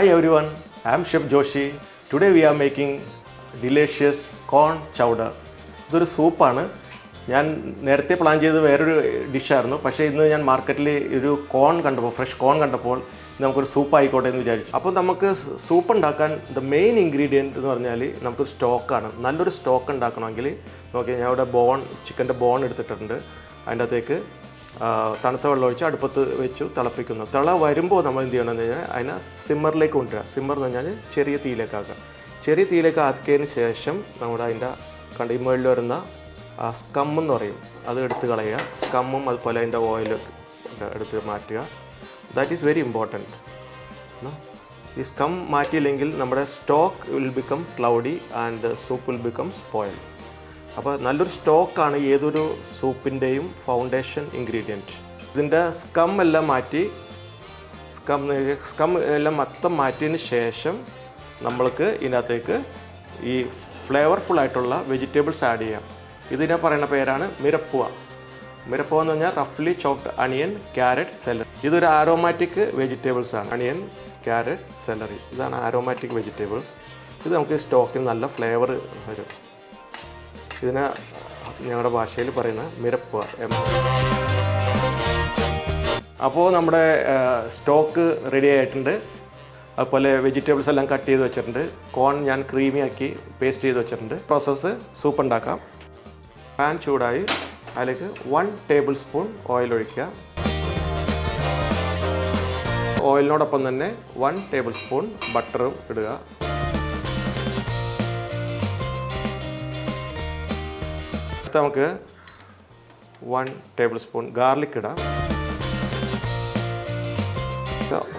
Hi everyone, I am Chef Joshi. Today we are making delicious corn chowder. ഇതൊരു സൂപ്പാണ്. ഞാൻ നേരത്തെ plan ചെയ്തത് വേറൊരു ഡിഷായിരുന്നു. പക്ഷേ ഇന്ന് ഞാൻ മാർക്കറ്റിൽ ഒരു കോൺ കണ്ടപ്പോൾ, ഫ്രഷ് കോൺ കണ്ടപ്പോൾ നമുക്കൊരു സൂപ്പ് ആയിക്കോട്ടെ എന്ന് വിചാരിച്ചു. അപ്പോൾ നമുക്ക് സൂപ്പ് ഉണ്ടാക്കാൻ മെയിൻ ഇൻഗ്രീഡിയൻറ്റ് എന്ന് പറഞ്ഞാൽ നമുക്കൊരു സ്റ്റോക്കാണ്. നല്ലൊരു സ്റ്റോക്ക് ഉണ്ടാക്കണമെങ്കിൽ നോക്കിയാൽ ഞാൻ ഇവിടെ ചിക്കൻ്റെ ബോൺ എടുത്തിട്ടുണ്ട്. അതിൻ്റെ അകത്തേക്ക് തണുത്ത വെള്ളം ഒഴിച്ച് അടുപ്പത്ത് വെച്ചു തിളപ്പിക്കുന്നു. തിള വരുമ്പോൾ നമ്മൾ എന്ത് ചെയ്യണമെന്ന് കഴിഞ്ഞാൽ അതിനെ സിമ്മറിലേക്ക് കൊണ്ടുവരിക. സിമ്മർ എന്ന് പറഞ്ഞാൽ ചെറിയ തീയിലേക്കാക്കുക. ചെറിയ തീയിലേക്ക് ആക്കിയതിന് ശേഷം നമ്മുടെ അതിൻ്റെ കണ്ടിമുകളിൽ വരുന്ന സ്കം എന്ന് പറയും, അത് എടുത്ത് കളയുക. സ്കമ്മും അതുപോലെ അതിൻ്റെ ഓയിൽ എടുത്ത് മാറ്റുക. That is very important. ഈ സ്കം മാറ്റിയില്ലെങ്കിൽ നമ്മുടെ stock will become cloudy and soup will become spoil. അപ്പോൾ നല്ലൊരു സ്റ്റോക്കാണ് ഏതൊരു സൂപ്പിൻ്റെയും ഫൗണ്ടേഷൻ ഇൻഗ്രീഡിയൻറ്റ്. ഇതിൻ്റെ സ്കം എല്ലാം മാറ്റി സ്കം എല്ലാം മൊത്തം മാറ്റിയതിന് ശേഷം നമ്മൾക്ക് ഇതിനകത്തേക്ക് ഈ ഫ്ലേവർഫുള്ളായിട്ടുള്ള വെജിറ്റബിൾസ് ആഡ് ചെയ്യാം. ഇതിനെ പറയുന്ന പേരാണ് മിരപ്പുവ. മിരപ്പുവ എന്ന് പറഞ്ഞാൽ റഫ്ലി ചോപ്ഡ് അണിയൻ, ക്യാരറ്റ്, സെലറി. ഇതൊരു ആരോമാറ്റിക് വെജിറ്റബിൾസ് ആണ്. അണിയൻ, ക്യാരറ്റ്, സെലറി, ഇതാണ് ആരോമാറ്റിക് വെജിറ്റബിൾസ്. ഇത് നമുക്ക് സ്റ്റോക്കിന് നല്ല ഫ്ലേവർ വരും. ഇതിനെ ഞങ്ങളുടെ ഭാഷയിൽ പറയുന്ന മിരപ്പുവ. അപ്പോൾ നമ്മുടെ സ്റ്റോക്ക് റെഡി ആയിട്ടുണ്ട്. അതുപോലെ വെജിറ്റബിൾസ് എല്ലാം കട്ട് ചെയ്ത് വെച്ചിട്ടുണ്ട്. കോൺ ഞാൻ ക്രീമി ആക്കി പേസ്റ്റ് ചെയ്ത് വെച്ചിട്ടുണ്ട്. പ്രോസസ്സ് സൂപ്പ് ഉണ്ടാക്കാം. പാൻ ചൂടായി അതിലേക്ക് 1 ടേബിൾ സ്പൂൺ ഓയിൽ ഒഴിക്കുക. ഓയിലിനോടൊപ്പം തന്നെ 1 ടേബിൾ സ്പൂൺ ബട്ടറും ഇടുക. അടുത്ത നമുക്ക് 1 ടേബിൾ സ്പൂൺ ഗാർലിക് ഇടാം.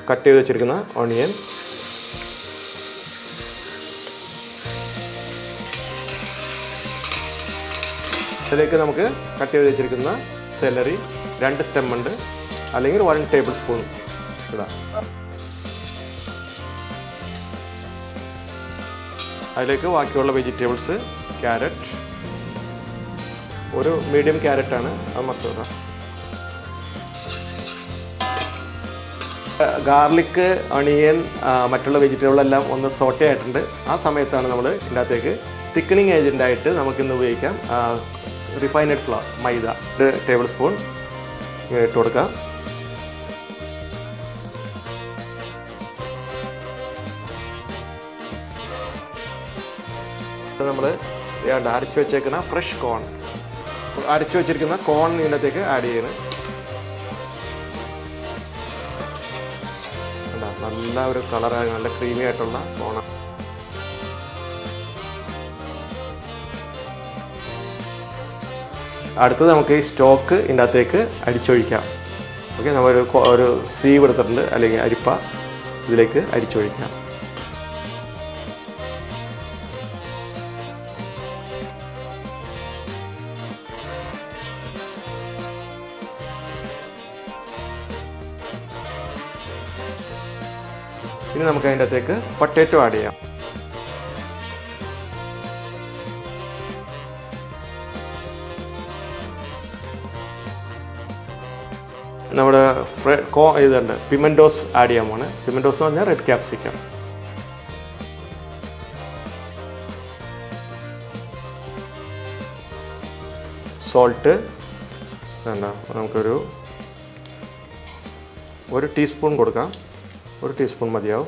കട്ട് ചെയ്ത് വെച്ചിരിക്കുന്ന ഓണിയൻ, അതിലേക്ക് നമുക്ക് കട്ട് ചെയ്ത് വെച്ചിരിക്കുന്ന സെലറി, 2 സ്റ്റെം ഉണ്ട്, അല്ലെങ്കിൽ 1 ടേബിൾ സ്പൂൺ ഇടാം. അതിലേക്ക് ബാക്കിയുള്ള വെജിറ്റബിൾസ്, ക്യാരറ്റ്, ഒരു മീഡിയം ക്യാരറ്റാണ്, അത് മൊത്തം ഇടാം. ഗാർലിക്, ഒണിയൻ, മറ്റുള്ള വെജിറ്റബിളെല്ലാം ഒന്ന് സോട്ടേ ആയിട്ടുണ്ട്. ആ സമയത്താണ് നമ്മൾ ഇതിൻ്റെ അകത്തേക്ക് തിക്കണിങ് ഏജൻ്റായിട്ട് നമുക്കിന്ന് ഉപയോഗിക്കാം റിഫൈനഡ് ഫ്ലവർ, മൈദ 1 ടേബിൾ സ്പൂൺ ഇട്ട് കൊടുക്കാം. നമ്മൾ അരച്ചു വെച്ചേക്കുന്ന ഫ്രഷ് കോൺ, അരച്ചു വെച്ചിരിക്കുന്ന കോൺ ഇതിനകത്തേക്ക് ആഡ് ചെയ്യണം. നല്ല ഒരു കളറായി, നല്ല ക്രീമി ആയിട്ടുള്ള കോണാണ്. അടുത്തത് നമുക്ക് ഈ സ്റ്റോക്ക് ഇതിൻ്റെ അകത്തേക്ക് അരിച്ചൊഴിക്കാം. ഓക്കെ, നമ്മളൊരു സീവ് എടുത്തിട്ടുണ്ട്, അല്ലെങ്കിൽ അരിപ്പ, ഇതിലേക്ക് അരിച്ചൊഴിക്കാം. ഇനി നമുക്ക് അതിൻ്റെ അകത്തേക്ക് പൊട്ടാറ്റോ ആഡ് ചെയ്യാം. നമ്മുടെ ഇതുണ്ട്, പിമെൻറ്റോസ് ആഡ് ചെയ്യാൻ പോണ്. പിമെൻറ്റോസ് എന്ന് പറഞ്ഞാൽ റെഡ് ക്യാപ്സിക്കം. സോൾട്ട് വേണ്ട, നമുക്കൊരു 1 ടീസ്പൂൺ കൊടുക്കാം. 1 ടീസ്പൂൺ മതിയാവും.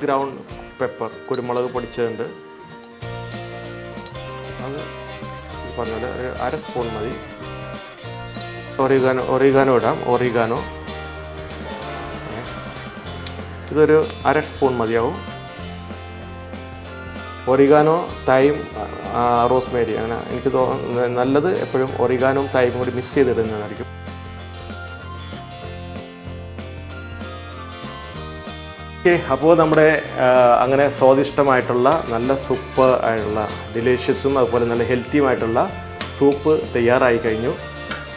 ഗ്രൗണ്ട് പെപ്പർ, കുരുമുളക് പൊടിച്ചതുണ്ട്, അത് പറഞ്ഞാൽ ഒരു 1/2 സ്പൂൺ മതി. ഒറിഗാനോ ഇടാം. ഒറിഗാനോ ഇതൊരു 1/2 സ്പൂൺ മതിയാവും. ഒറിഗാനോ, തൈം, റോസ്മേരി, അങ്ങനെ എനിക്ക് നല്ലത് എപ്പോഴും ഒറിഗാനോയും തൈമും കൂടി മിക്സ് ചെയ്തിടുന്നതായിരിക്കും. അപ്പോൾ നമ്മുടെ അങ്ങനെ സ്വാദിഷ്ടമായിട്ടുള്ള നല്ല സൂപ്പ് ആയിട്ടുള്ള ഡിലീഷ്യസും അതുപോലെ നല്ല ഹെൽത്തിയുമായിട്ടുള്ള സൂപ്പ് തയ്യാറായി കഴിഞ്ഞു.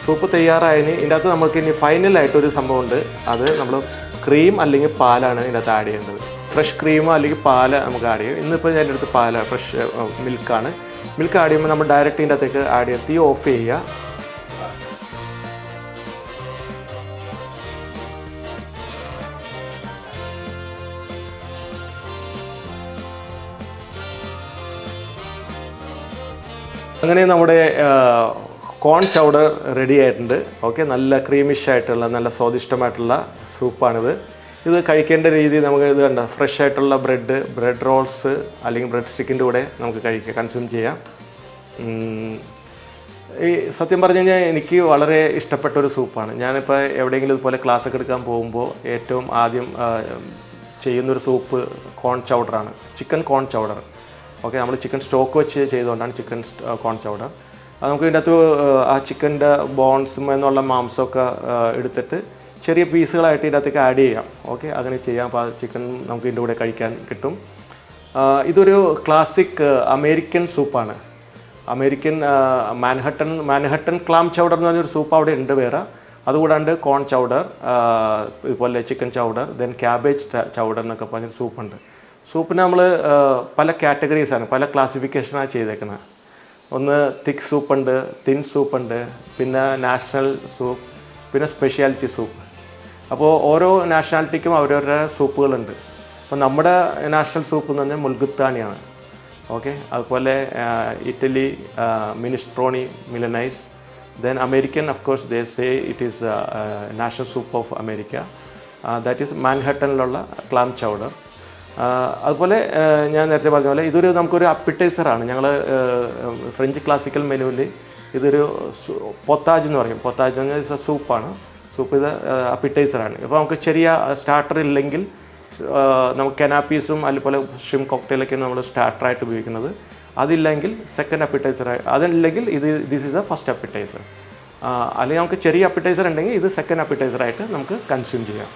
സൂപ്പ് തയ്യാറായതിന് ഇതിൻ്റെ അകത്ത് നമുക്ക് ഇനി ഫൈനലായിട്ടൊരു സംഭവമുണ്ട്. അത് നമ്മൾ ക്രീം അല്ലെങ്കിൽ പാലാണ് ഇതിൻ്റെ അകത്ത് ആഡ് ചെയ്യേണ്ടത്. ഫ്രഷ് ക്രീമോ അല്ലെങ്കിൽ പാല് നമുക്ക് ആഡ് ചെയ്യും. ഇന്നിപ്പോൾ ഞാൻ എടുത്ത് പാലാണ്, ഫ്രഷ് മിൽക്കാണ്. മിൽക്ക് ആഡ് ചെയ്യുമ്പോൾ നമ്മൾ ഡയറക്റ്റ് ഇതിൻ്റെ അകത്തേക്ക് ആഡ് ചെയ്യുക. തീ ഓഫ് ചെയ്യുക. അങ്ങനെ നമ്മുടെ കോൺ ചൗഡർ റെഡി ആയിട്ടുണ്ട്. ഓക്കെ, നല്ല ക്രീമിഷ് ആയിട്ടുള്ള നല്ല സ്വാദിഷ്ടമായിട്ടുള്ള സൂപ്പാണിത്. ഇത് കഴിക്കേണ്ട രീതി നമുക്ക് ഇത് കണ്ട ഫ്രഷ് ആയിട്ടുള്ള ബ്രെഡ് റോൾസ് അല്ലെങ്കിൽ ബ്രെഡ് സ്റ്റിക്കിൻ്റെ കൂടെ നമുക്ക് കൺസ്യൂം ചെയ്യാം. ഈ സത്യം പറഞ്ഞു കഴിഞ്ഞാൽ എനിക്ക് വളരെ ഇഷ്ടപ്പെട്ടൊരു സൂപ്പാണ്. ഞാനിപ്പോൾ എവിടെയെങ്കിലും ഇതുപോലെ ക്ലാസ്സൊക്കെ എടുക്കാൻ പോകുമ്പോൾ ഏറ്റവും ആദ്യം ചെയ്യുന്നൊരു സൂപ്പ് കോൺ ചൗഡറാണ്, ചിക്കൻ കോൺ ചൗഡർ. ഓക്കെ, നമ്മൾ ചിക്കൻ സ്റ്റോക്ക് വെച്ച് ചെയ്തുകൊണ്ടാണ് ചിക്കൻ കോൺ ചൗഡർ. അത് നമുക്ക് ഇതിൻ്റെ അകത്ത് ആ ചിക്കൻ്റെ ബോൺസും എന്നുള്ള മാംസമൊക്കെ എടുത്തിട്ട് ചെറിയ പീസുകളായിട്ട് ഇതിൻ്റെ അകത്തേക്ക് ആഡ് ചെയ്യാം. ഓക്കെ, അങ്ങനെ ചെയ്യാം. അപ്പോൾ ആ ചിക്കൻ നമുക്ക് ഇതിൻ്റെ കൂടെ കഴിക്കാൻ കിട്ടും. ഇതൊരു ക്ലാസിക് അമേരിക്കൻ സൂപ്പാണ്. അമേരിക്കൻ മാൻഹട്ടൻ ക്ലാം ചൗഡർ എന്ന് പറഞ്ഞൊരു സൂപ്പ് അവിടെ ഉണ്ട് വേറെ. അതുകൂടാണ്ട് കോൺ ചൗഡർ, ഇതുപോലെ chicken chowder, then cabbage chowder എന്നൊക്കെ പറഞ്ഞൊരു സൂപ്പുണ്ട്. സൂപ്പിന് നമ്മൾ പല കാറ്റഗറീസാണ്, പല ക്ലാസിഫിക്കേഷനാണ് ചെയ്തേക്കുന്നത്. ഒന്ന് തിക്ക് സൂപ്പുണ്ട്, തിൻ സൂപ്പുണ്ട്, പിന്നെ നാഷണൽ സൂപ്പ്, പിന്നെ സ്പെഷ്യാലിറ്റി സൂപ്പ്. അപ്പോൾ ഓരോ നാഷണാലിറ്റിക്കും അവരവരുടെ സൂപ്പുകളുണ്ട്. അപ്പോൾ നമ്മുടെ നാഷണൽ സൂപ്പ് എന്ന് പറഞ്ഞാൽ മുൽഗുത്താണിയാണ്. ഓക്കെ, അതുപോലെ Italy minestrone Milanese. Then American of course they say it is national soup of America, that is മാൻഹട്ടനിലുള്ള ക്ലാം ചൗഡർ. അതുപോലെ ഞാൻ നേരത്തെ പറഞ്ഞ പോലെ ഇതൊരു നമുക്കൊരു അപ്പിറ്റൈസറാണ്. ഞങ്ങൾ ഫ്രഞ്ച് ക്ലാസിക്കൽ മെനുവിൽ ഇതൊരു പൊത്താജ് എന്ന് പറയും. പൊത്താജ് എന്ന് പറഞ്ഞാൽ സൂപ്പാണ്. സൂപ്പ് ഇത് അപ്പിറ്റൈസറാണ്. അപ്പോൾ നമുക്ക് ചെറിയ സ്റ്റാർട്ടർ ഇല്ലെങ്കിൽ നമുക്ക് കനാപ്പീസും അതുപോലെ ഷ്രിംപ് കോക്ടെയിലൊക്കെയാണ് നമ്മൾ സ്റ്റാർട്ടറായിട്ട് ഉപയോഗിക്കുന്നത്. അതില്ലെങ്കിൽ സെക്കൻഡ് അപ്പിറ്റൈസറായി, അതല്ലെങ്കിൽ ദിസ് ഈസ് ദ ഫസ്റ്റ് അപ്പിറ്റൈസർ. അല്ലെങ്കിൽ നമുക്ക് ചെറിയ അപ്പിറ്റൈസർ ഉണ്ടെങ്കിൽ ഇത് സെക്കൻഡ് അപ്പിറ്റൈസറായിട്ട് നമുക്ക് കൺസ്യൂം ചെയ്യാം.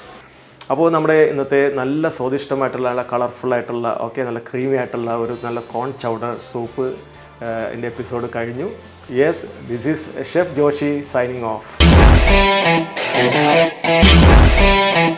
അപ്പോൾ നമ്മുടെ ഇന്നത്തെ നല്ല സ്വാദിഷ്ടമായിട്ടുള്ള നല്ല കളർഫുള്ളായിട്ടുള്ള ഓക്കെ നല്ല ക്രീമി ആയിട്ടുള്ള ഒരു നല്ല കോൺ ചൗഡർ സൂപ്പ് എൻ്റെ എപ്പിസോഡ് കഴിഞ്ഞു. Yes, this is chef Joshi signing of.